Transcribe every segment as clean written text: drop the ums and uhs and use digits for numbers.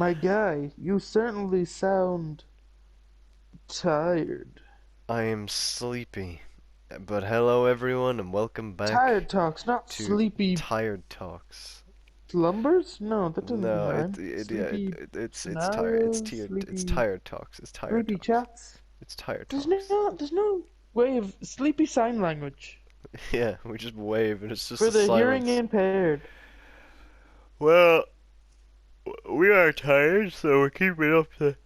My guy, you certainly sound tired. I am sleepy. But hello everyone and welcome back Tired talks, not to sleepy Tired Talks. slumbers? No, that doesn't No, rhyme. yeah, Sleepy it's tired. scenarios, It's sleepy, Tired Talks. It's Tired sleepy Talks. chats. It's Tired There's Talks. there's no way of sleepy sign language Yeah, we just wave and it's just for a the hearing silence. impaired. Well, we are tired, so we're keeping up the.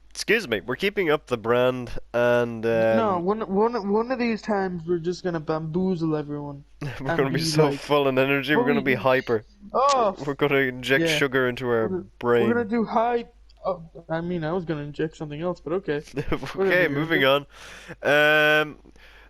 Excuse me, we're keeping up the brand and No, one of these times we're just gonna bamboozle everyone we're and gonna be be so like full in energy. We're gonna be fully. hyper. Oh, We're gonna inject yeah. sugar into our We're gonna brain. do high. Oh, I mean, I was gonna inject something else, but okay. Whatever Okay, you're moving into. on. Um,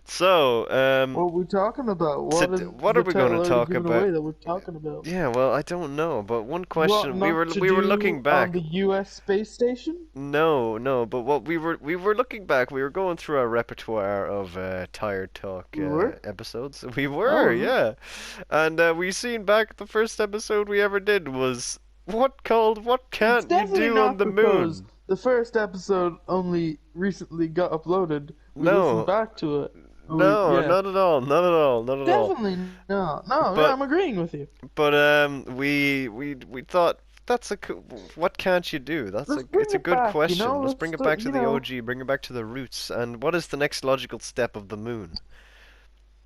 so, What are we talking about? What is what are the we going title to already talk given about? away that we're talking about? Yeah, well, I don't know, but one What question not to we were do looking on back. the U.S. space station? No, no, but what we were looking back. We were going through our repertoire of Tired Talk We were? episodes. We Oh, were, was it? yeah, and we seen back the first episode we ever did was what It's can't you definitely do on not the because moon? the first episode only recently got uploaded. We listened No, back to it. no, Yeah. not at all, not at all, not at all. Definitely not. No, yeah, But I'm agreeing with you. we thought that's what can't you do? Let's It's bring a it good back, question. Let's Let's, bring it back to the you OG, bring it back to the roots. And what is the next logical step of the moon?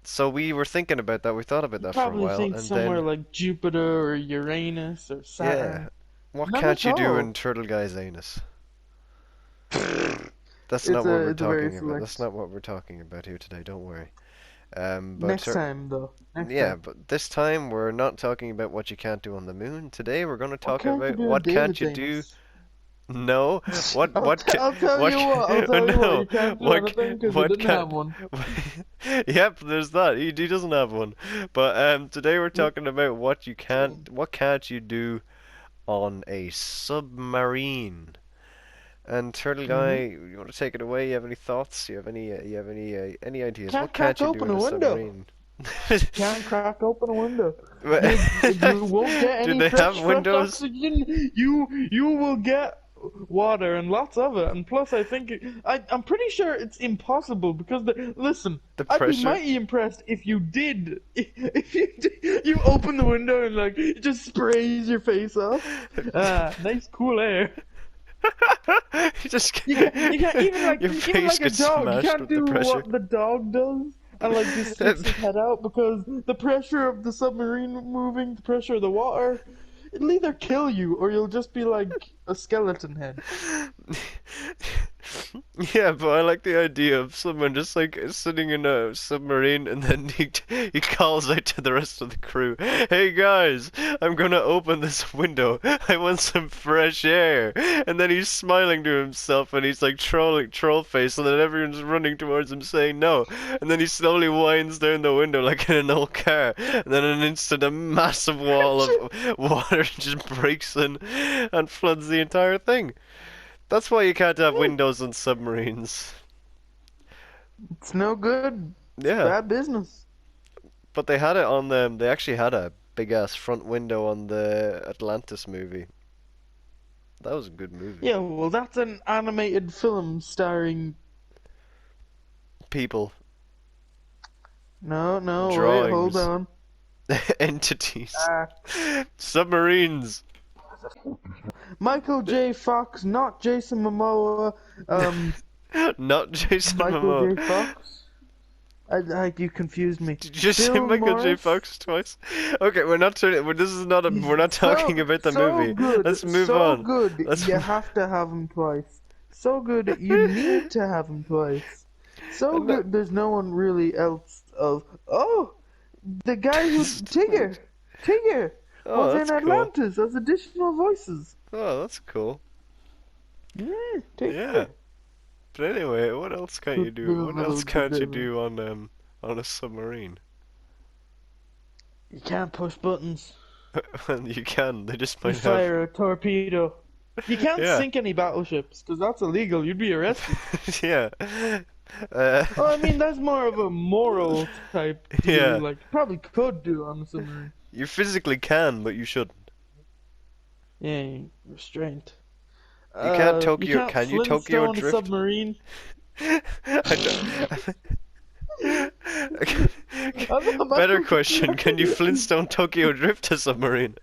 So we were thinking about that. We thought about you that for a probably while, think and somewhere then like Jupiter or Uranus or yeah, Saturn. what Not can't at you do in all. Turtle Guy's anus? That's not It's what we're a very talking about. That's select. not what we're talking about here today. Don't worry. But Next time though. Next yeah, time. but this time we're not talking about what you can't do on the moon. Today we're going to What talk can't you about do in what can't David's you do. anus? No, I'll tell what you what. I'll tell you what. no, You can't do anything because he what didn't have can't one. Yep, there's that. He doesn't have one. But today we're What? talking about what can't you do on a submarine. And Turtle Mm-hmm. Guy, you want to take it away? You have any thoughts? You have any ideas? What Can't can't crack you do open in a a window. submarine? Can't crack open a window. But- You won't get Do any they have fresh windows? oxygen. You will get water and lots of it. And plus, I think I'm pretty sure it's impossible because listen, The I'd be pressure? mighty impressed if you did. If you did, you open the window and like it just sprays your face off. Ah, nice cool air. You just You can't your even face like a gets dog. You smashed can't with the do pressure. what the dog does and like just sticks his head out because the pressure of the submarine moving, the pressure of the water, it'll either kill you or you'll just be like a skeleton head. Yeah, but I like the idea of someone just like sitting in a submarine and then he calls out to the rest of the crew, "Hey guys, I'm gonna open this window. I want some fresh air." And then he's smiling to himself and he's like troll face, and then everyone's running towards him saying no. And then he slowly winds down the window like in an old car. And then in an instant, a massive wall of water just breaks in and floods the entire thing. That's why you can't have windows on submarines. It's no good. It's Yeah, bad business. but they had it on them. They actually had a big ass front window on the Atlantis movie. That was a good movie. Yeah, well, that's an animated film starring. People, No, no, wait, hold drawings, on. entities, Uh, submarines. Michael J. Fox, not Jason Momoa. Not Jason Michael Momoa. J. Fox. You confused me. Did you just say Bill Michael J. Morris. Fox twice? Okay, we're not turning. This is not a. We're not talking about the So movie. good, Let's move so on. good. Let's. You have to have him twice. So good, you need to have him twice. So I'm not- good, there's no one really else of. Oh, the guy who Tigger Oh, was that's in cool. Atlantis as additional voices. Oh, that's cool. Yeah, Yeah. Tigger. But anyway, what else can't you do? What else can't you do on a submarine? You can't push buttons. Well, you can. They just You might have. fire a torpedo. You can't Yeah. sink any battleships because that's illegal. You'd be arrested. Yeah. Well, I mean, that's more of a moral type to Yeah. like probably could do on the submarine. You physically can, but you shouldn't. Yeah, restraint. You can't You Tokyo. can't Can you Tokyo Flintstone a drift? submarine. I don't. I'm not Better asking question: can you that. Flintstone Tokyo drift a submarine?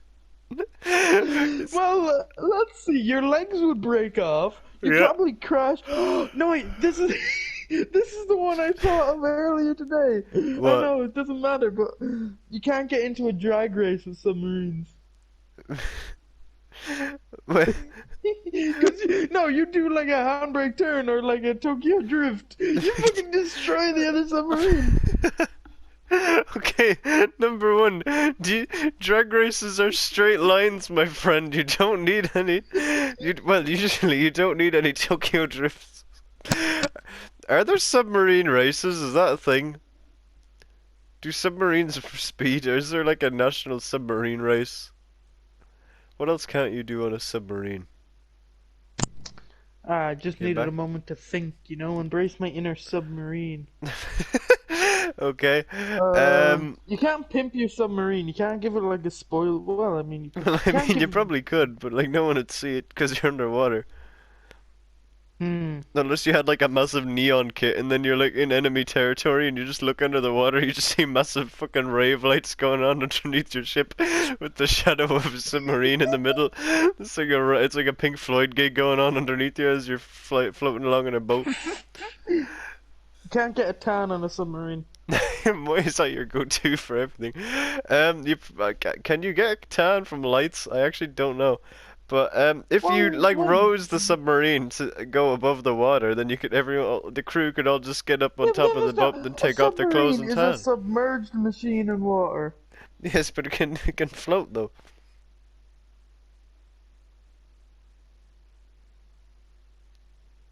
It's- Well, let's see. Your legs would break off. You'd yeah. probably crash. No, wait. This is this is the one I thought of earlier today. I What? know it doesn't matter, but you can't get into a drag race with submarines. Wait. No, you do like a handbrake turn or like a Tokyo drift. You fucking destroy the other submarine. Okay, number one, drag races are straight lines, my friend. You don't need any. Well, usually you don't need any Tokyo drifts. Are there submarine races? Is that a thing? Do submarines for speed, or is there like a national submarine race? What else can't you do on a submarine? I just Get needed a back. moment to think, embrace my inner submarine. Okay. You can't pimp your submarine. You can't give it like a spoil. Well, I mean, Well, you I can't mean, you give. probably could, but like no one would see it because you're underwater. Hmm. Unless you had like a massive neon kit and then you're like in enemy territory and you just look under the water, you just see massive fucking rave lights going on underneath your ship with the shadow of a submarine in the middle. It's like a Pink Floyd gig going on underneath you as you're floating along in a boat. You can't get a tan on a submarine. Why is that your go-to for everything? Can you get a tan from lights? I actually don't know. But if you Well, like well, rose the submarine to go above the water, then you could the crew could all just get up on yeah, but top then of the it's boat not. and A take off their clothes submarine and is a tan. submerged machine in water. Yes, but it can float though.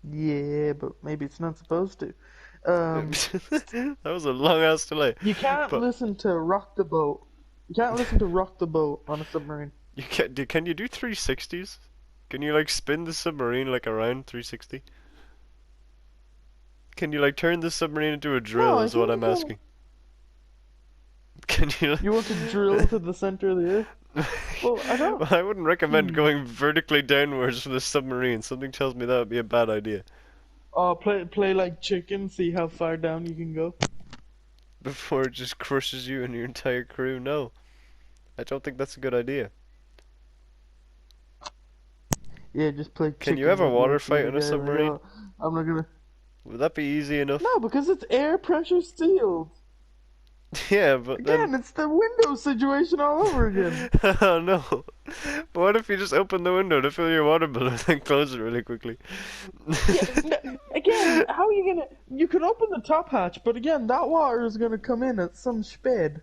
Yeah, but maybe it's not supposed to. That was a long ass delay. You can't But listen to Rock the Boat. You can't listen to Rock the Boat on a submarine. can you do 360s? Can you like spin the submarine like around 360? Can you like turn the submarine into a No, drill I is what think you I'm can. asking. Can you You want to drill to the center of the earth? Well, I don't. Well, I wouldn't recommend Hmm. going vertically downwards from the submarine. Something tells me that would be a bad idea. Oh, play like chicken. See how far down you can go. Before it just crushes you and your entire crew. No, I don't think that's a good idea. Yeah, just play Can you chicken have a with water the fight other on a guy. Like, submarine? oh, I'm not gonna. Would that be easy enough? No, because it's air pressure sealed. Yeah, but then... Again, it's the window situation all over again. Oh no. But what if you just open the window to fill your water balloon and close it really quickly? Yeah, again, how are you gonna? You can open the top hatch, but again, that water is gonna come in at some speed.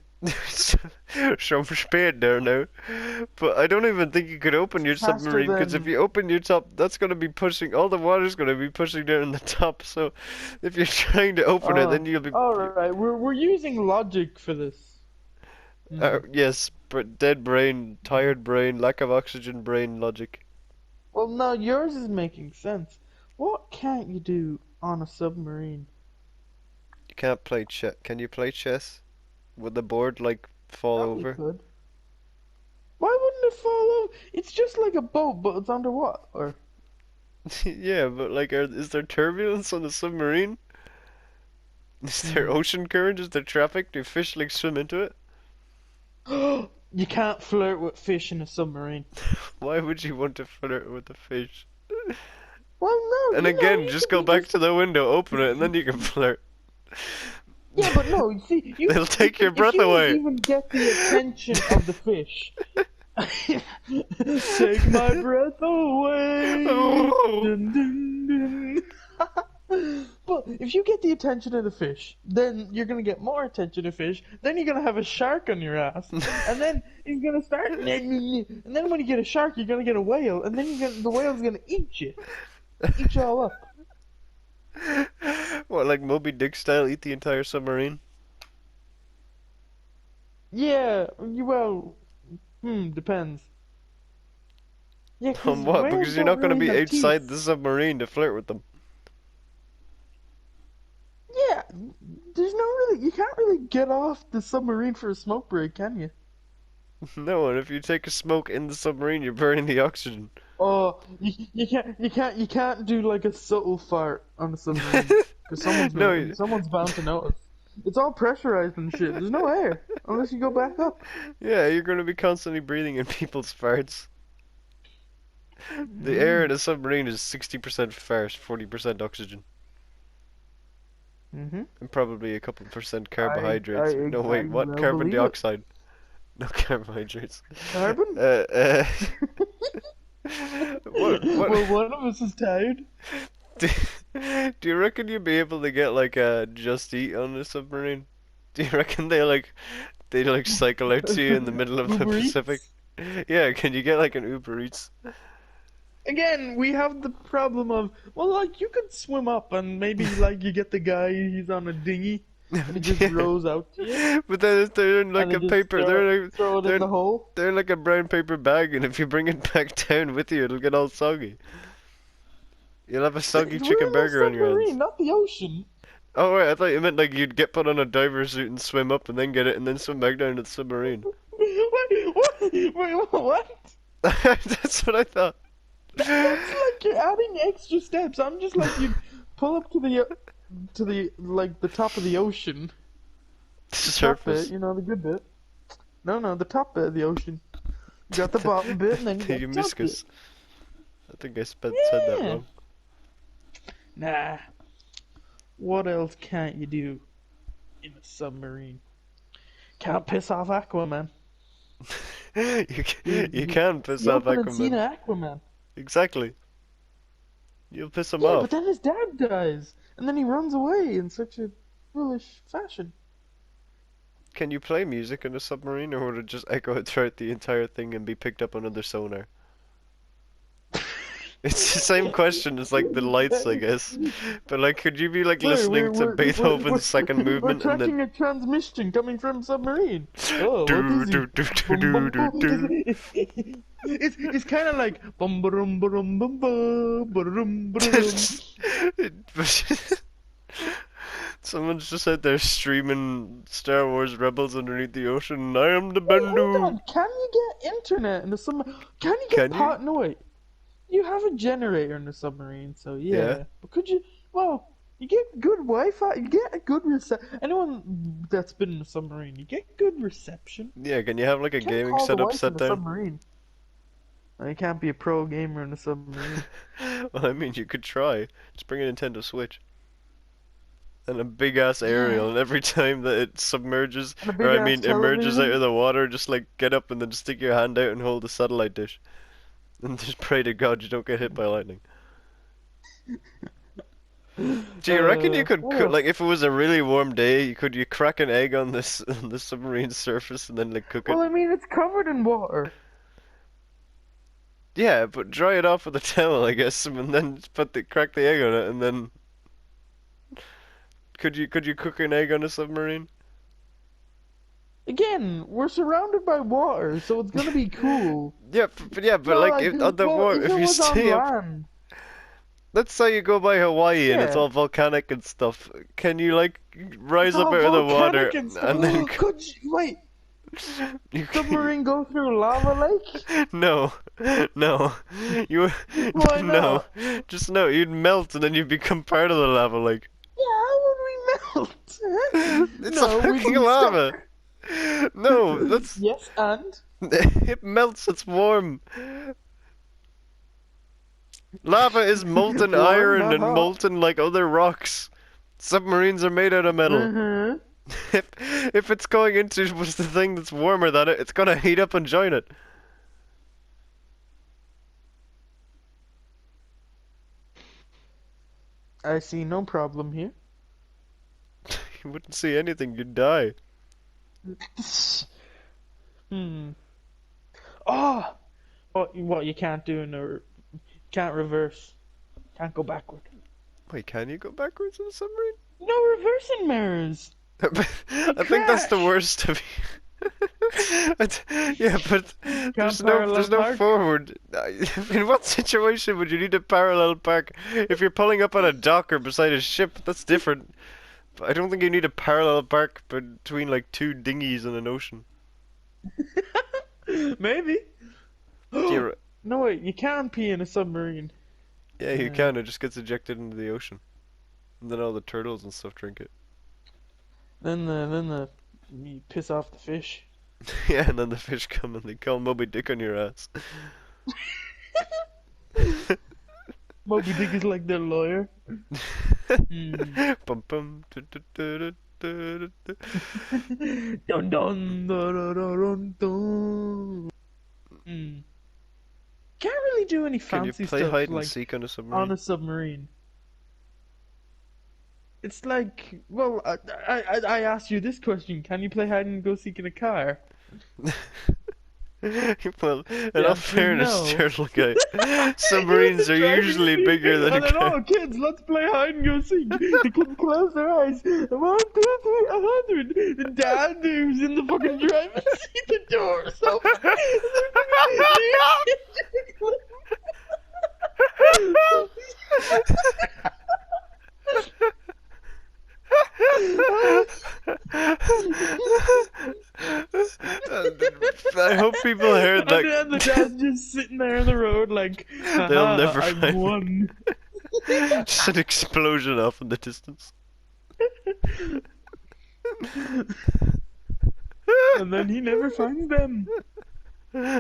Some speed there now. But I don't even think you could open your Faster submarine because if than. you open your top, that's going to be pushing, all the water's going to be pushing down the top. So if you're trying to open it, then you'll be. All right, we're using logic for this. Hmm. Yes, but dead brain, tired brain, lack of oxygen brain logic. Well, no, yours is making sense. What can't you do on a submarine? You can't play chess. Can you play chess? Would the board like fall Probably over? could. Why wouldn't it fall over? It's just like a boat, but it's underwater. Yeah, but like, is there turbulence on the submarine? Is there Hmm. ocean current? Is there traffic? Do fish like swim into it? You can't flirt with fish in a submarine. Why would you want to flirt with a fish? Well, no, And again, you just could go be back just. to the window, open it, and then you can flirt. Yeah, but no, you see, They'll you take your can if breath you away. even get the attention of the fish. Take my breath away. Dun, dun, dun. But if you get the attention of the fish, then you're gonna get more attention of fish. Then you're gonna have a shark on your ass, and then he's gonna start. And then when you get a shark, you're gonna get a whale, and then the whale's gonna eat you all up. What, like Moby Dick style, eat the entire submarine? Yeah, well, depends. Yeah, On 'cause what? whales Because you're don't not gonna really be have outside the teeth. submarine to flirt with them. Yeah, there's no really. You can't really get off the submarine for a smoke break, can you? No, and if you take a smoke in the submarine, you're burning the oxygen. Oh, you can't do like a subtle fart on a submarine because No, you- someone's bound to notice. It's all pressurized and shit. There's no air unless you go back up. yeah, you're gonna be constantly breathing in people's farts. The air in Mm. a submarine is 60% fart, 40% oxygen, Mm-hmm. and probably a couple percent I carbohydrates. No, wait, what? well Carbon believe it. dioxide. No carbohydrates. Carbon? Uh, uh, what? Well, one of us is tired. Do, do you reckon you'd be able to get like a Just Eat on a submarine? Do you reckon they cycle out to you in the middle of the Uber Pacific? Eats. Yeah, can you get like an Uber Eats? Again, we have the problem of, well, like, you could swim up and maybe, like, you get the guy, he's on a dinghy, and he just Yeah. rows out to you, But then they're in like and a then just paper. throw it in the hole. They're like a brown paper bag, and if you bring it back down with you, it'll get all soggy. You'll have a soggy We're chicken in a burger on your hands. submarine, not the ocean. Oh wait, I thought you meant like you'd get put on a diver suit and swim up and then get it and then swim back down to the submarine. What? That's what I thought. That's like you're adding extra steps. I'm just like you pull up to the like the top of the ocean. The top bit, Surface. you know, the good bit. No, the top bit of the ocean. You got the bottom bit, and then you The got the top bit. hibiscus. I think I said that Yeah. wrong. Nah. What else can't you do in a submarine? Can't piss off Aquaman. You can piss You off open and seen Aquaman. Aquaman. Exactly. You'll piss him Yeah, off. but then his dad dies, and then he runs away in such a foolish fashion. Can you play music in a submarine, or would it just echo throughout the entire thing and be picked up on other sonar? It's the same question as like the lights, I guess. But like, could you be like Sir, listening to Beethoven's second we're movement and tracking then a transmission coming from submarine. Oh, what do is do it? do Bum, do bum, do bum. do? It's kind of like bum ba-dum ba-dum bum ba ba-dum ba-dum. Someone's just out there streaming Star Wars Rebels underneath the ocean. I am the Wait, hold Bendu. on. Can you get internet in the submarine? Can you get Can you? pot? No, wait. You have a generator in the submarine, so yeah. Yeah. But could you? Well, you get good Wi-Fi. You get a good Anyone that's been in a submarine, you get good reception. Yeah, can you have like a You can't gaming call the setup wife set in a down? submarine. No, you can't be a pro gamer in a submarine. Well, I mean, you could try. Just bring a Nintendo Switch. And a big ass aerial, and every time that it submerges, And a or I big-ass mean emerges out television. of the water, just like get up and then stick your hand out and hold the satellite dish. And just pray to God you don't get hit by lightning. Do you reckon you could what cook, else? like if it was a really warm day, could you crack an egg on this on the submarine surface and then like cook it? Well, I mean, it's covered in water. Yeah, but dry it off with a towel, I guess, and then crack the egg on it, and then could you cook an egg on a submarine? Again, we're surrounded by water, so it's gonna be cool. Yeah, but No, like if, on the well, water, if if it you was on stay up, land, let's say you go by Hawaii and it's yeah. all volcanic and stuff. Can you like rise It's up all out of the water volcanic and stuff. and then Could you, wait, you submarine go through lava lake? no, no, you Why no, not? just no. You'd melt and then you'd become part of the lava lake. Yeah, how would we melt? It's No, a we'd fucking be lava. stuck. No, that's Yes, and it melts. It's warm. Lava is molten Warm, iron not and hot. molten like other rocks. Submarines are made out of metal. Mhm. If it's going into what's the thing that's warmer than it, it's gonna heat up and join it. I see no problem here. You wouldn't see anything, you'd die. Hmm. Oh, what you can't do in a can't reverse, can't go backward. Wait, can you go backwards in a submarine? No reversing mirrors. I think that's the crash. worst of you. Yeah, but there's parallel no park. forward. In what situation would you need a parallel park? If you're pulling up on a dock or beside a ship, that's different. But I don't think you need a parallel park between like two dinghies in an ocean. Maybe. Do you, No, wait, you can pee in a submarine. yeah, you Uh, can. It just gets ejected into the ocean, and then all the turtles and stuff drink it. then you piss off the fish. Yeah, and then the fish come and they call Moby Dick on your ass. Moby Dick is like their lawyer. Hmm. Bum bum. Dun dun dun dun dun dun. Hmm. Can't really do any Can you fancy play stuff hide and like seek on a on submarine? a submarine. It's like, well, I asked you this question: can you play hide and go seek in a car? Well, in The all answer is fairness, no. turtle guy, You're in the submarines are driving usually seat, bigger than a and then, car. oh, kids, let's play hide and go seek. The kids close their eyes. 1, 2, 3, 100. The dad who's in the fucking driving seat, the door's open. I hope people heard And then the that. dad's just sitting there on the road, like, They'll haha, never I find me. won. Just an explosion off in the distance. And then he never finds them.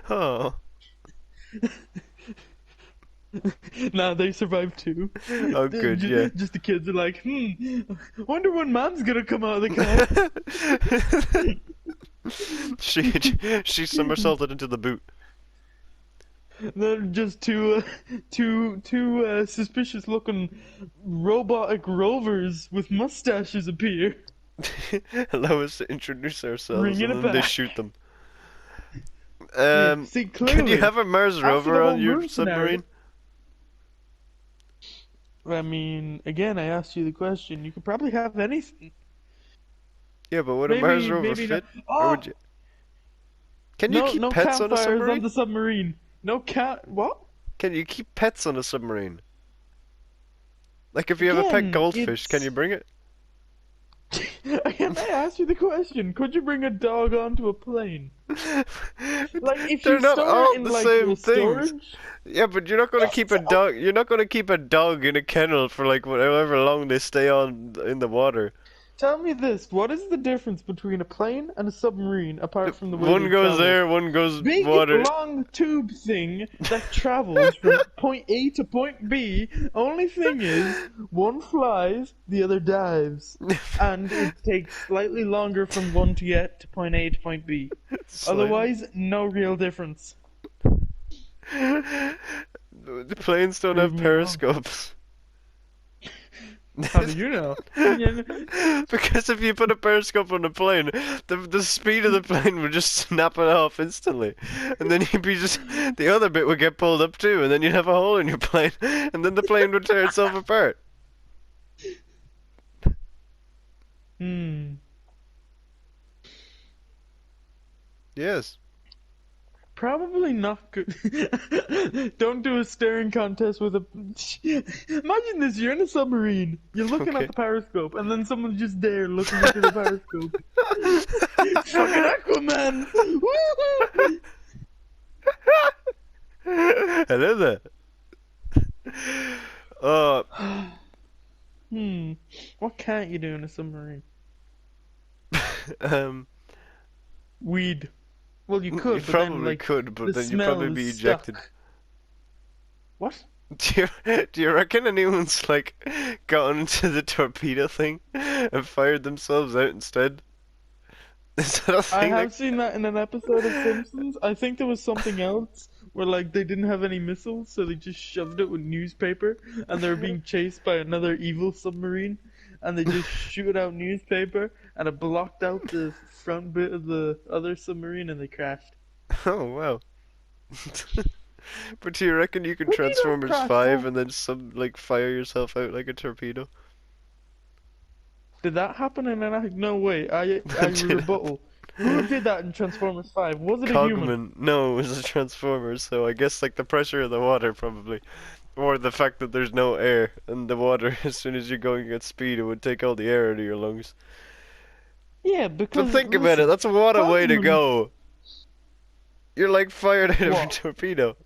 Oh, Nah, they survive too. oh, good, yeah. Just the kids are like, wonder when mom's gonna come out of the car. She somersaulted into the boot. Then just two suspicious-looking robotic rovers with mustaches appear, Allow us to introduce ourselves, bringing and it then they back. shoot them. See, Can you clearly, have a Mars after rover the whole on your moon scenario. submarine? I mean, again, I asked you the question. You could probably have anything. Yeah, but would a Mars rover Maybe not. fit? Or Oh, would you? Can you keep no pets on a campfires on submarine? the submarine. No cat. What? Can you keep pets on a submarine? Like if you have a pet Again, goldfish, can it's. you bring it? Again, I asked you the question. Could you bring a dog onto a plane? Like, if They're you not store it all in the like same a things. storage. Yeah, but you're not gonna keep Yes. a dog. You're not gonna keep a dog in a kennel for like however long they stay on in the water. Tell me this: what is the difference between a plane and a submarine, apart from the way One they goes travel? there, one goes Big water. long tube thing that travels from point A to point B. Only thing is, one flies, the other dives, and it takes slightly longer from one to get to point A to point B. Slightly. Otherwise, no real difference. The planes don't Prove have me wrong. periscopes. How do you know? Because if you put a periscope on the plane, the speed of the plane would just snap it off instantly, and then you'd be just the other bit would get pulled up too, and then you'd have a hole in your plane, and then the plane would tear itself apart. Hmm. Yes. Probably not good. Don't do a staring contest with a. Imagine this: you're in a submarine, you're looking Okay. at the periscope, and then someone's just there looking into the periscope. Fucking Aquaman! Woo-hoo! Hello there. Uh, What can't you do in a submarine? um, Weed. Well, you you could, but probably then like could, but the then you'd smell probably is be stuck. ejected. What? Do you reckon anyone's like gotten into the torpedo thing and fired themselves out instead? Is that a I thing? have seen that in an episode of Simpsons. I think there was something else where like they didn't have any missiles, so they just shoved it with newspaper, and they were being chased by another evil submarine, and they just shoot out newspaper, and it blocked out the front bit of the other submarine, and they crashed. Oh wow. But do you reckon you can Would you not Transformers crash 5 that? and then like fire yourself out like a torpedo? Did that happen in an? No way. I Did it rebuttal. Who did that in Transformers 5? Was it a human? Cogman. No, it was a Transformer, so I guess like the pressure of the water probably. Or the fact that there's no air and the water, as soon as you're going at speed, it would take all the air out of your lungs. Yeah, But because think about it, listen, that's what a way to Cogman. go. You're like fired out of a What? torpedo.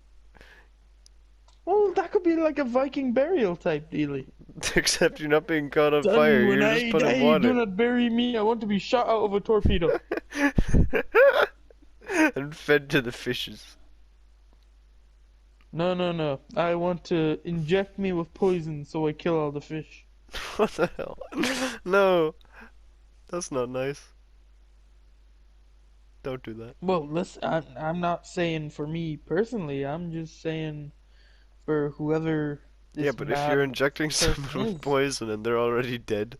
Well, that could be like a Viking burial type dealy. Except you're not being caught on fire, Son, when you're just I put in die, do water. not bury me. I want to be shot out of a torpedo. And fed to the fishes. No, no, no. I want to inject me with poison so I kill all the fish. What the hell? No, that's not nice. Don't do that. Well, listen, I'm not saying for me personally. I'm just saying for whoever Yeah, this but if you're bad injecting person someone with is. poison and they're already dead,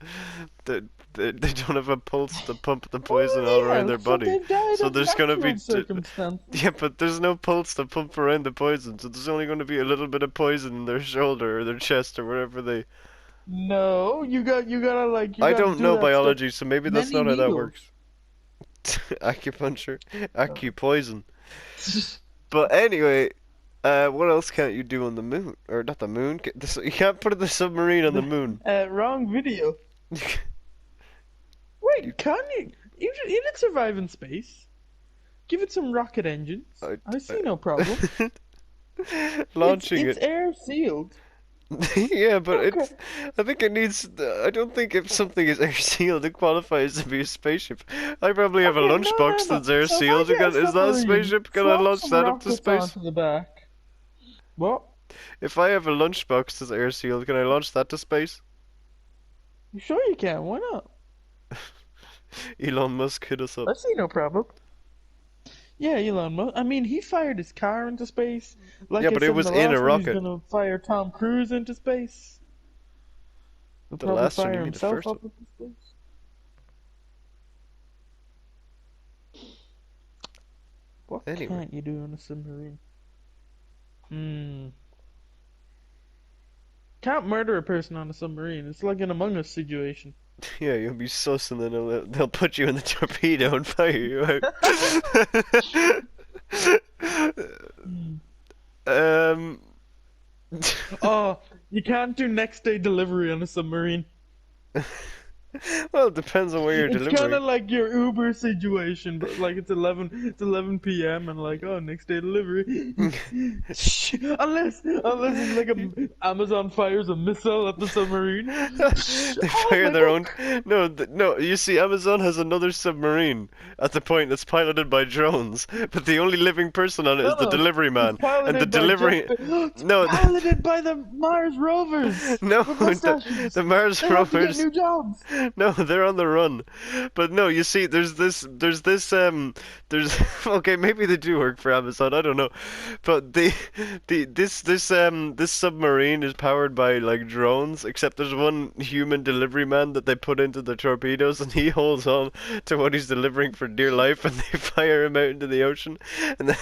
they, they don't have a pulse to pump the poison all Oh around yeah, their so body. they've died So of there's gonna be natural circumstances. yeah, but there's no pulse to pump around the poison, so there's only gonna be a little bit of poison in their shoulder or their chest or wherever they. No, you I gotta don't do know that stuff. biology, so maybe that's Many not how that needles. works. Acupuncture, acupoison. Uh, But anyway, what else can't you do on the moon? Or not the moon? You can't put the submarine on the moon. Wrong video. You, Wait, can you? You did survive in space. Give it some rocket engines. I, I see no problem. launching It's it. air sealed. Yeah, but Okay. I think it needs. I don't think if something is air sealed, it qualifies to be a spaceship. I probably have a Okay, no, no, lunchbox no. that's air So if I sealed. get a Is that a submarine, spaceship? Can I slap launch some that up to rockets space? onto the back. What? If I have a lunchbox that's air sealed, can I launch that to space? You sure you can? Why not? Elon Musk hit us up. I see no problem. Yeah, Elon Musk. I mean, he fired his car into space. Yeah, Like I but it said in was the in a last one, he's rocket. gonna fire Tom Cruise into space. He'll The probably last one, you fire mean the himself first one? up into space. What Anyway. can't you do on a submarine? Hmm. Can't murder a person on a submarine. It's like an Among Us situation. Yeah, you'll be sus and then they'll put you in the torpedo and fire you out. Hmm. um, Oh, you can't do next day delivery on a submarine. well, it depends on where you're It's kind delivering. of like your Uber situation, but like it's 11 p.m. and like, oh, next day delivery. unless it's like Amazon fires a missile at the submarine. They Oh fire my their god. own. No, no. You see, Amazon has another submarine at the point that's piloted by drones, but the only living person on it No, is the no, delivery it's man, and the piloted by Jeff. delivery. It's No, piloted by the Mars rovers no, with mustaches. the Mars They have to get rovers. new jobs. No, they're on the run. But no, you see, there's okay, maybe they do work for Amazon, I don't know. But this submarine is powered by like drones, except there's one human delivery man that they put into the torpedoes and he holds on to what he's delivering for dear life and they fire him out into the ocean and then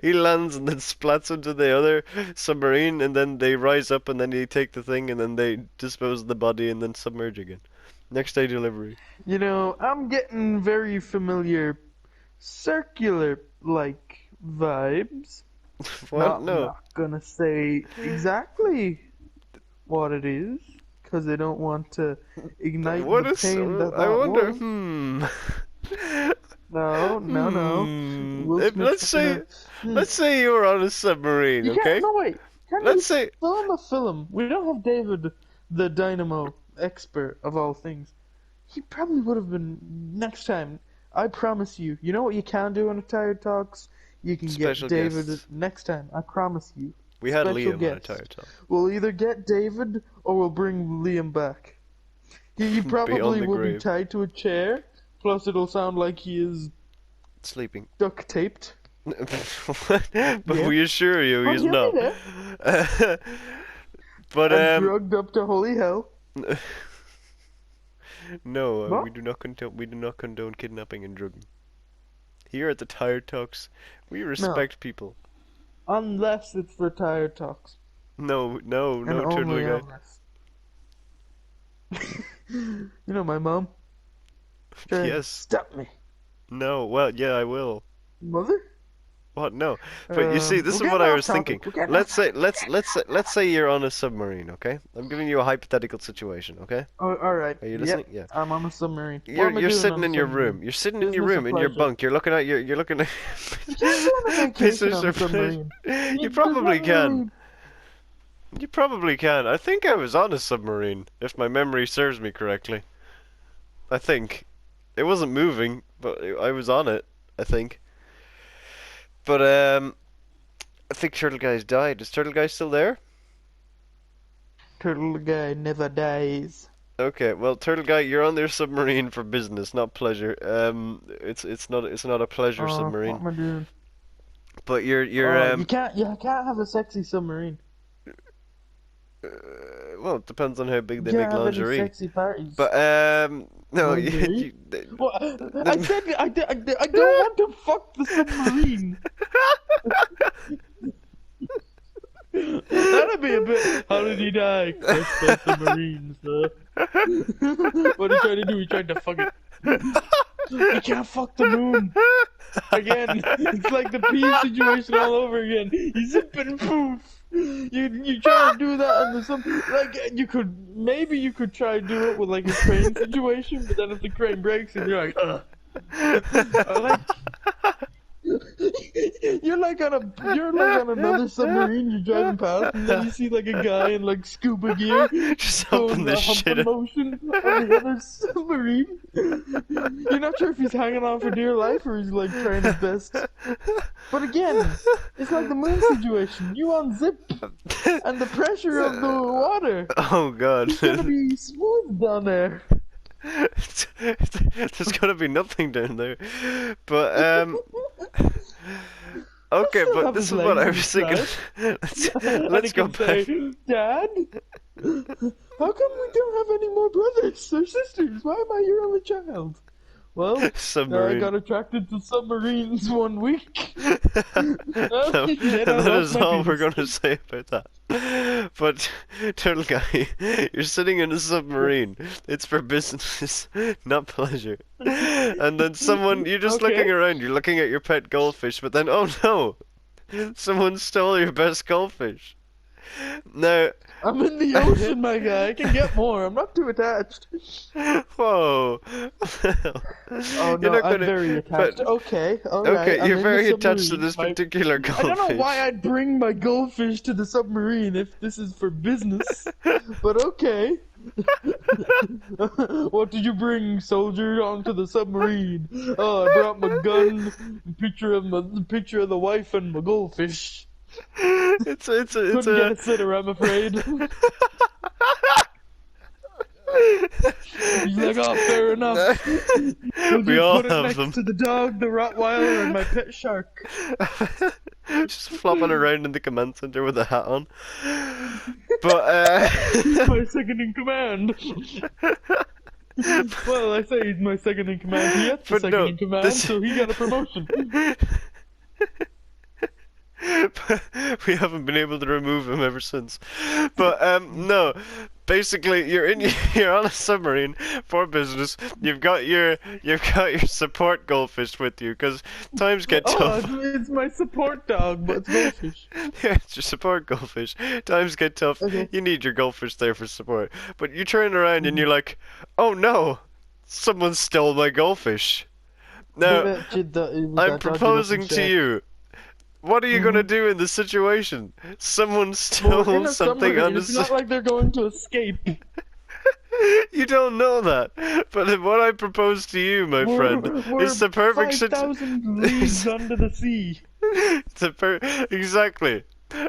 he lands and then splats into the other submarine and then they rise up and then they take the thing and then they dispose of the body and then submerge again. Next day delivery. You know, I'm getting very familiar circular like vibes. What? I'm No. not gonna say exactly what it is, because I don't want to ignite What the is? pain that I that wonder. was. Hmm. No, no, no. Hmm. Will Let's Smith's say, gonna. Hmm. let's say you were on a submarine, You can't. okay? No, wait. Can you Let's say, film a film? We don't have David, the dynamo expert of all things. He probably would have been next time. I promise you. You know what you can do on a Tired Talks? You can special get David guests. next time. I promise you. We had Special Liam on a guest. tire talk. We'll either get David or we'll bring Liam back. He probably the will be grave. tied to a chair. Plus, it'll sound like he is Sleeping. duct taped. But Yeah. we assure you, Oh, he's he'll not. be there. But And drugged up to holy hell. no, What? we do not condone kidnapping and drugging. Here at the Tire Talks, we No. respect people. Unless it's for Tired Talks. No, no, And no, turtle only guy. unless. You know my mom. Trying to Yes. stop me. No, well, yeah, I will. Mother? What? No. But you see, this We're is what getting I off was thinking. topic. We're getting off Let's say, topic. let's say you're on a submarine, okay? I'm giving you a hypothetical situation, okay? Oh, all right. Are you listening? Yep. Yeah. I'm on a submarine. What You're am I you're doing sitting on a in your submarine? room. You're sitting in your Business or room in your pleasure? bunk. You're looking at You can't go on a vacation business on a or pleasure. submarine. You There's not probably can. really. You probably can. I think I was on a submarine, if my memory serves me correctly. I think. It wasn't moving, but I was on it, I think. But I think Turtle Guy's died. Is Turtle Guy still there? Turtle guy never dies. Okay, well, Turtle Guy, you're on their submarine for business, not pleasure. It's not a pleasure What submarine. am I doing? But you're Oh, you can't have a sexy submarine. well, it depends on how big You they can't make have any lingerie. sexy parties. But no, Lingerie? you, Well, I said I don't want to fuck the submarine. That'd be a bit. How did he die? Crushed by submarines. What are you trying to do? He tried to fuck it. You can't fuck the moon. Again, it's like the pee situation all over again. You zip and poof. You try to do that and there's some like you could try to do it with like a crane situation, but then if the crane breaks and you're like, ugh. I like you're like on another submarine you're driving past and then you see like a guy in like scuba gear just doing humping the the shit humping out. motion on the other submarine. You're not sure if he's hanging on for dear life or he's like trying his best. But again, it's like the moon situation. You unzip and the pressure of the water. Oh God. It's gonna be smooth down there. There's gonna be nothing down there. But okay, Still but have this his is what I legs was and thinking. And Let's he go can back. say, Dad, how come we don't have any more brothers or sisters? Why am I your only child? Well, I Submarine. got attracted to submarines one week. And Then I that lost is my all we're penis. gonna say about that. But Turtle Guy, you're sitting in a submarine. It's for business, not pleasure. And then you're just Okay. looking around. You're looking at your pet goldfish, but then oh no, someone stole your best goldfish. Now, I'm in the ocean, my guy. I can get more. I'm not too attached. whoa. Oh You're no, not I'm gonna. very attached. But, Okay, alright. okay, I'm you're in the very attached to submarine. this particular I goldfish. don't know why I'd bring my goldfish to the submarine if this is for business, but okay. What did you bring, soldier, onto the submarine? Oh, I brought my gun, picture of the wife and my goldfish. It's Couldn't get a sitter, I'm afraid. He's like, oh, fair enough. We'll We just all put it have next them. to the dog, the Rottweiler, and my pet shark. Just flopping around in the command center with a hat on. But He's my second in command. Well, I say he's my second in command. He has the But second no, in command, this- so he got a promotion. we haven't been able to remove him ever since. But no, basically you're on a submarine for business. You've got your support goldfish with you because times get Oh, tough. it's my support dog, but it's goldfish. Yeah, it's your support goldfish. Times get tough. Okay. You need your goldfish there for support. But you turn around and you're like, oh no, someone stole my goldfish. Now, I'm proposing to you. What are you gonna do in this situation? Someone Well, stole in a something submarine, on the it's not like they're going to escape. You don't know that. But what I propose to you, my friend, We're is the perfect 5,000 leagues under the sea. Exactly.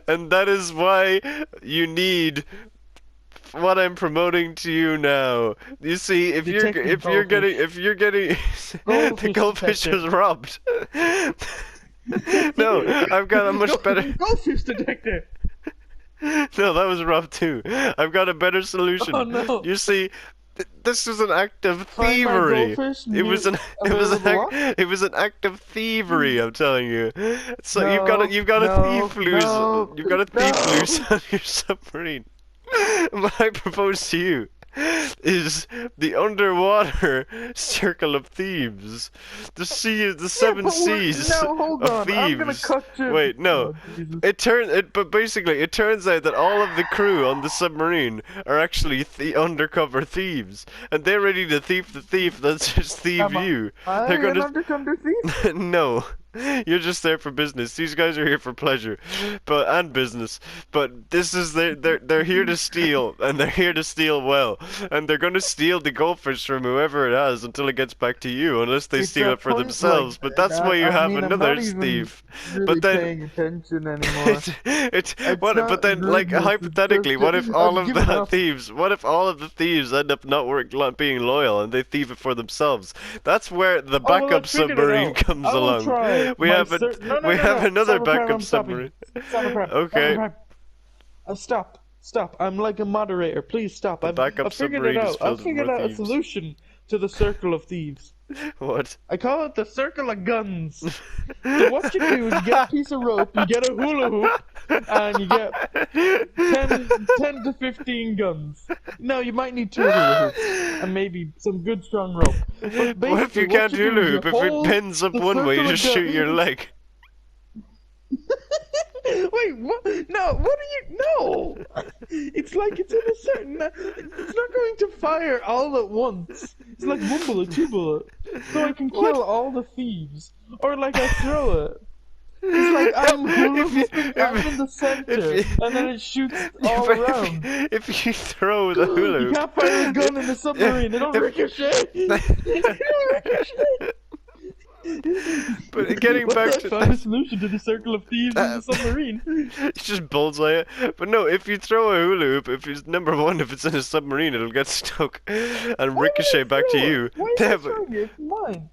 And that is why you need what I'm promoting to you now. You see, if you're getting the Goldfish goldfish detective. was robbed. No, I've got a much better. Goldfish detector. No, that was robbed too. I've got a better solution. Oh no. You see, this was an act of Find my thievery. goldfish, It was an available it was an act of thievery. I'm telling you. So No, you've got a thief loose. no, You've got a thief no. loose on your submarine. What I propose to you is the underwater circle of thieves. The Yeah, seven but seas no, hold of on. I'm gonna thieves. cut you. Wait, no. Oh, Jesus. But basically, it turns out that all of the crew on the submarine are actually undercover thieves, and they're ready to thief the thief that's just thieve Am you. I They're an gonna. undercover thief? No, you're just there for business. These guys are here for pleasure, and business. But this is they're here to steal, and they're here to steal well, and they're gonna steal the goldfish from whoever it has until it gets back to you, unless they It's steal a it for point, like, themselves. But that's why you I have mean, I'm another not even thief. really But then paying attention anymore. it It's what? But not then, like rudeness, hypothetically, what if all I've of given the up. thieves? What if all of the thieves end up not being loyal and they thieve it for themselves? That's where the Oh, well, I backup figured it submarine out. comes I will along. try We my have a cert. No, no, we no, have no. another Cybercrime, backup I'm stopping. submarine. Cybercrime, Okay, cybercrime. Stop, stop. I'm like a moderator. Please stop. the I've backup figured it submarine is out. I've filled with more figured out a thieves. solution to the circle of thieves. What? I call it the circle of guns. So what you do is you get a piece of rope, you get a hula hoop, and you get 10 to 15 guns. No, you might need two hula hoops and maybe some good strong rope. But What if basically, you what can't you do hula is you hoop? If it hold bends up the one way, you circle of just shoot your guns. leg. Wait, what? No, what are you? No! It's like it's in a certain. It's not going to fire all at once. It's like one bullet, two bullet. So I can What? kill all the thieves. Or like I throw it. It's like I'm hula hooping, I'm in the center, and then it shoots all around. If you throw the hula You hoop, can't fire a gun in a submarine, it'll ricochet! It'll ricochet! but getting What back I to found a solution to the circle of thieves in the submarine. it's just bullseye it. But no, if you throw a hula hoop, if it's number one, if it's in a submarine, it'll get stuck and Why would I ricochet back to throw it? you. Why am I throwing it? It's mine.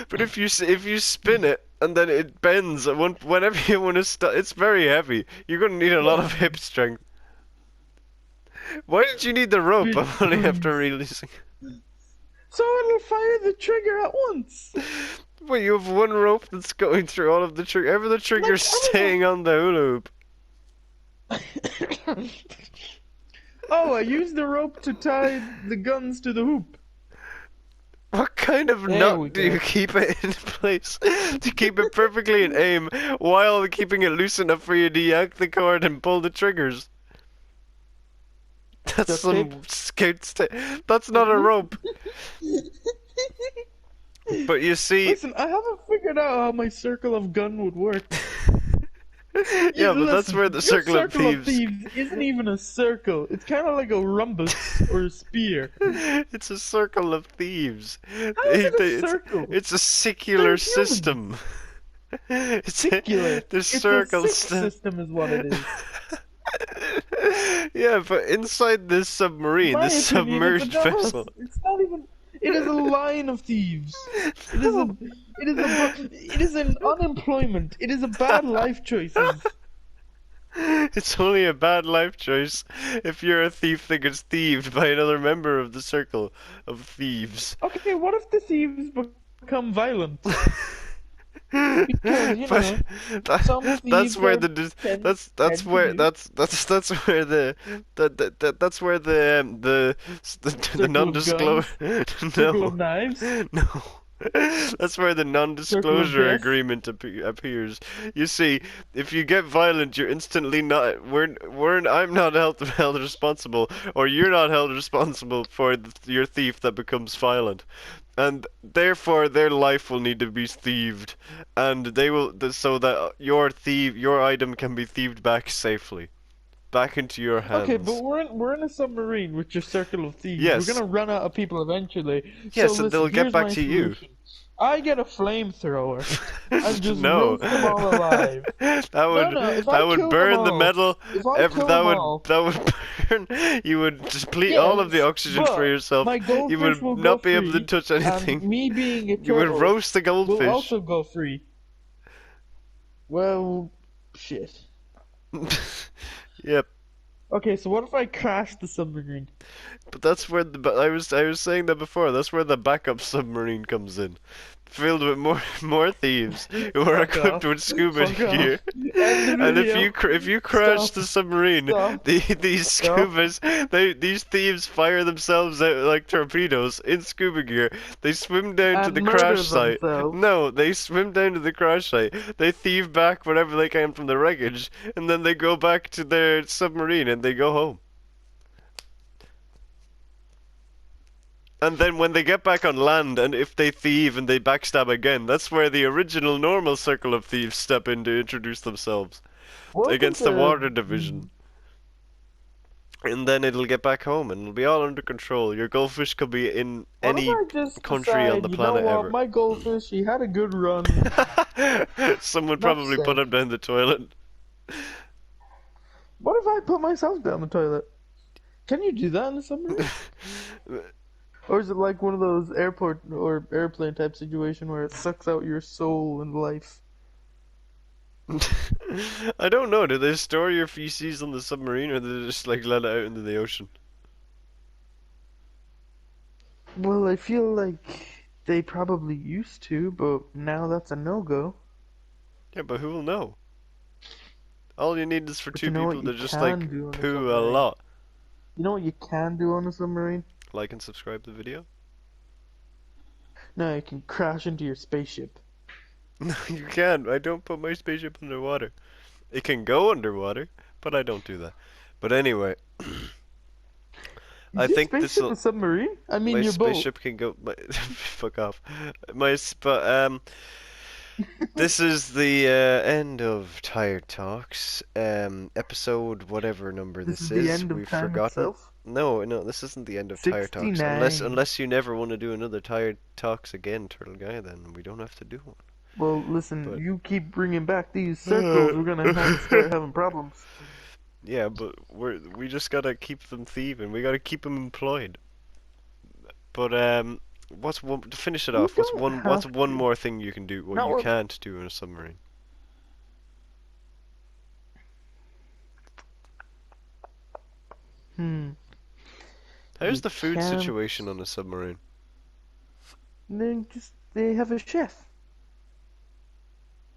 But if you spin it and then it bends, whenever you want to start, it's very heavy. You're gonna need a lot of hip strength. Why did you need the rope? I'm only after releasing. So it'll fire the trigger at once. Well, you have one rope that's going through all of the trigger. Ever the trigger's Like, staying on the hula hoop. Oh, I used the rope to tie the guns to the hoop. What kind of There we nut do go. you keep it in place to keep it perfectly in aim while keeping it loose enough for you to yank the cord and pull the triggers? That's Duct some tape. scout That's not a rope. But you see, Listen, I haven't figured out how my circle of gun would work. yeah, but that's Listen, where the your circle of thieves. isn't even a circle. It's kind of like a rhombus or a spear. It's a circle of thieves. How is it a circle? It's a secular They're system. It's Circular. the It's circle a system is what it is. Yeah, but inside this submarine, My this opinion, it's submerged a double- vessel. It's not even. It is a line of thieves. It is a. It is an unemployment. It is a bad life choices. It's only a bad life choice if you're a thief that gets thieved by another member of the circle of thieves. Okay, what if the thieves become violent? Because, you know, some that's thieves where are the that's tend to where do. that's where that's where the Circle of non-disclosure Circle of knives. no. That's where the non-disclosure death. agreement appears. You see, if you get violent, you're instantly not. I'm not held responsible, or you're not held responsible for your thief that becomes violent, and therefore their life will need to be thieved, and they will so that your item can be thieved back safely, back into your hands. Okay, but we're in a submarine with your circle of thieves. Yes. We're gonna run out of people eventually. Yes, so and they'll listen, get here's back my to you. solution. I get a flamethrower and just No. roast them all alive. That if I would kill burn them the all- metal. if I kill That them would all- that would burn. You would deplete all of the Yes, oxygen for but yourself. my You goldfish would will not go be able to free, touch and anything. me being a You would turtle roast the goldfish. will also go free. Well, shit. Yep. Okay, so what if I crash the submarine? But that's where I was saying that before. That's where the backup submarine comes in. filled with more thieves who are Fuck equipped off. with scuba Fuck gear. off. End the And video. if you crash Stop. the submarine, Stop. these Stop. these thieves fire themselves out like torpedoes in scuba gear. They swim down to And the murder crash site. themselves. No, they swim down to the crash site. They thieve back whatever they can from the wreckage, and then they go back to their submarine and they go home. And then when they get back on land, and if they thieve and they backstab again, that's where the original normal circle of thieves step in to introduce themselves Welcome against the water to. division. And then it'll get back home and it'll be all under control. Your goldfish could be in What if any I just country on decide, the you know planet what, ever. my goldfish, he had a good run. Someone Enough probably put said. him down the toilet. What if I put myself down the toilet? Can you do that in the submarine? Or is it like one of those airport or airplane type situation where it sucks out your soul and life? I don't know. Do they store your feces on the submarine, or do they just like let it out into the ocean? Well, I feel like they probably used to, but now that's a no-go. Yeah, but who will know? All you need is for But two you know people what you to just can like do on a poo a submarine? lot. You know what you can do on a submarine? Like and subscribe to the video. No, you can crash into your spaceship. No, you can't. I don't put my spaceship underwater. It can go underwater, but I don't do that. But anyway, I Is your think this spaceship a submarine? I my mean, your boat. spaceship can go. Fuck off. But this is the end of Tired Talks. Episode whatever number This this is the is. end of We've time forgotten. itself. No, no, this isn't the end of Tired Talks. 69. Unless you never want to do another Tired Talks again, Turtle Guy, then we don't have to do one. Well, listen, But you keep bringing back these circles, we're gonna have to start having problems. yeah, but we just gotta keep them thieving. We gotta keep them employed. But what's one to finish it You off? don't What's have one to. more thing you can do? What Not you what. can't do in a submarine? Hmm. How's You the food can't. situation on a submarine? They have a chef.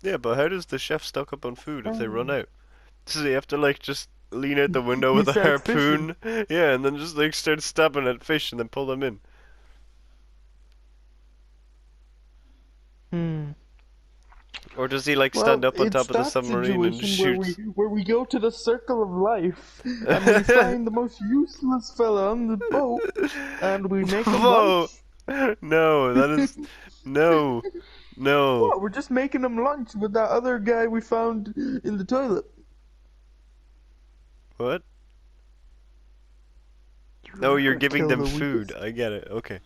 Yeah, but how does the chef stock up on food if they run Um, out? Does he have to like just lean out the window he with a starts fishing. harpoon? Yeah, and then just like start stabbing at fish and then pull them in. Hmm. Or does he like stand Well, up on it's top of the that submarine and situation shoot? where we go to the circle of life and we find the most useless fella on the boat and we make him Whoa! lunch. No, that is no, no. What? We're just making him lunch with that other guy we found in the toilet. What? You're No, not you're gonna giving kill them the food. weakest. I get it. Okay,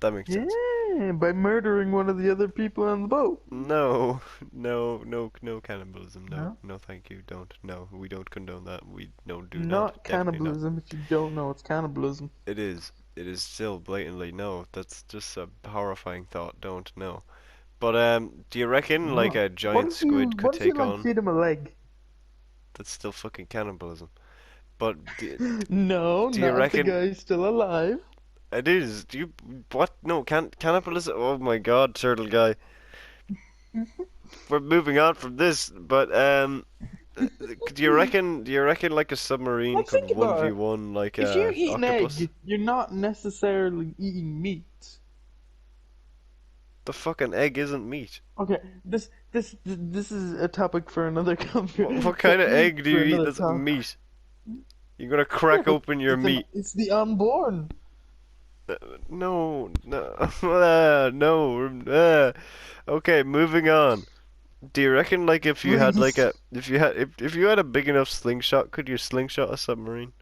that makes sense. Yeah, by murdering one of the other people on the boat. No, no cannibalism. No, No, no, thank you. Don't. No, we don't condone that. We don't do not. not Definitely not. cannibalism. If you don't know, it's cannibalism. It is. It is still blatantly no. That's just a horrifying thought. Don't no. But do you reckon like What? a giant squid could What if you take like on? feed him a leg? That's still fucking cannibalism. But No, do you not if the reckon guy's still alive. it is? Do you what? No, cannibalism. Oh my God, turtle guy. We're moving on from this, but do you reckon like a submarine Like, could think about it. 1v1 like If you a eat an octopus? egg, you're not necessarily eating meat. The fucking egg isn't meat. Okay, this is a topic for another What kind of egg do for you eat another that's talk. meat? You're gonna Yeah, crack but open your meat. it's the unborn. No, no, no. Okay, moving on. Do you reckon like if you had like Please. a if you had a big enough slingshot, could you slingshot a submarine?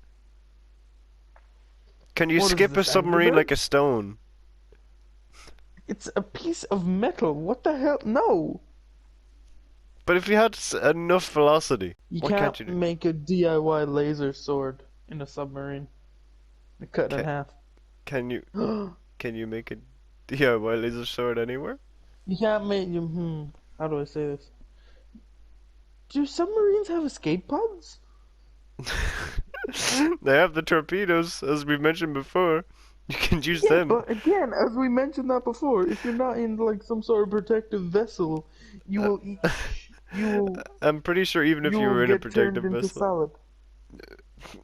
Can you What is skip a this, Angry submarine like a Birds? stone? It's a piece of metal. What the hell? No. But if you had enough velocity, You what can't can't you do? make a DIY laser sword in a submarine. They cut it in Can, half. can you You can you make a DIY laser sword anywhere? can't make. How do I say this? Do submarines have escape pods? They have the torpedoes, as we mentioned before. You can use Yeah, them. but again, as we mentioned that before, if you're not in like some sort of protective vessel, you Uh, will eat. You will I'm pretty sure even if you you will were in a get protective turned into vessel. salad.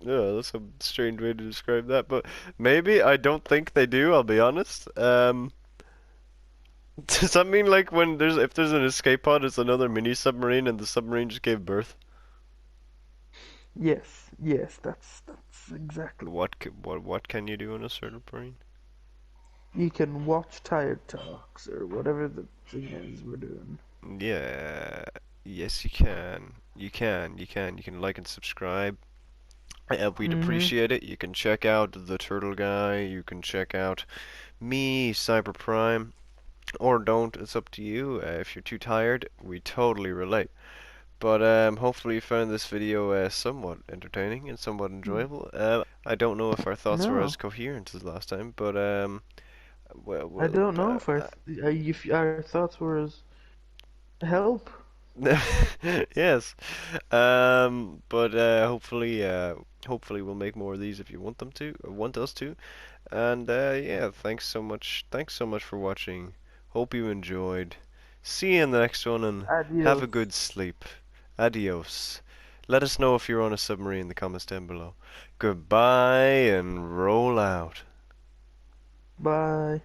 Yeah, that's a strange way to describe that, but maybe I don't think they do, I'll be honest. Does that mean like when there's if there's an escape pod, it's another mini submarine and the submarine just gave birth? Yes, yes, that's exactly. What can you do in a submarine? You can watch Tired Talks or whatever the thing is we're doing. Yeah, yes you can. You can like and subscribe. We'd Mm-hmm. appreciate it. You can check out the Turtle Guy. You can check out me, Cyber Prime, or don't. It's up to you. If you're too tired, we totally relate. But hopefully you found this video somewhat entertaining and somewhat enjoyable. I don't know if our thoughts were as No, coherent as last time, but well, I well don't know if if our thoughts were as help. yes. But hopefully we'll make more of these if you want them to, or want us to. And yeah, thanks so much. Thanks so much for watching. Hope you enjoyed. See you in the next one and have a Adios. good sleep. Adios. Let us know if you're on a submarine in the comments down below. Goodbye and roll out. Bye.